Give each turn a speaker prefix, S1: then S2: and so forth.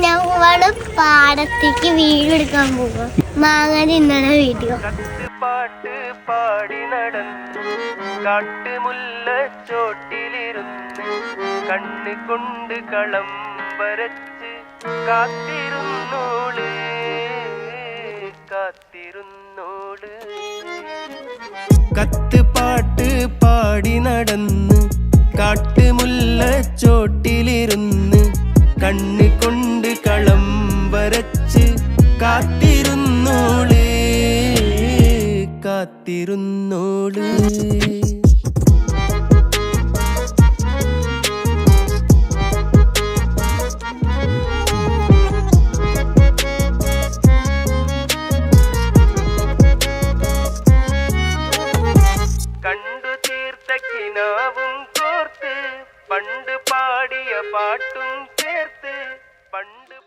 S1: ഞങ്ങള് പാടത്തേക്ക് വീടെടുക്കാൻ പോകും. മാങ്ങ തിന്നണ വീഡിയോ.
S2: പാട്ട് പാടി നടന്നു കാട്ടുമുല്ല ചോട്ടിലിരുന്ന് കണ്ണ് കൊണ്ട് കളം വരച്ച് കാത്തിരുന്നോള് കാത്തിരുന്നോള്. കത്ത് പാട്ട് പാടി നടന്ന് കാട്ടുമുല്ല ചോട്ടിലിരുന്ന് കണ്ണ് കൊണ്ട് കളം വരച്ച് കാത്തിരുന്നോള് കാത്തിരുന്നോള്. കണ്ടു തീർത്ത കിനാവും കോർത്ത് പണ്ട് പാടിയ പാട്ടും ചേർത്ത് പണ്ട്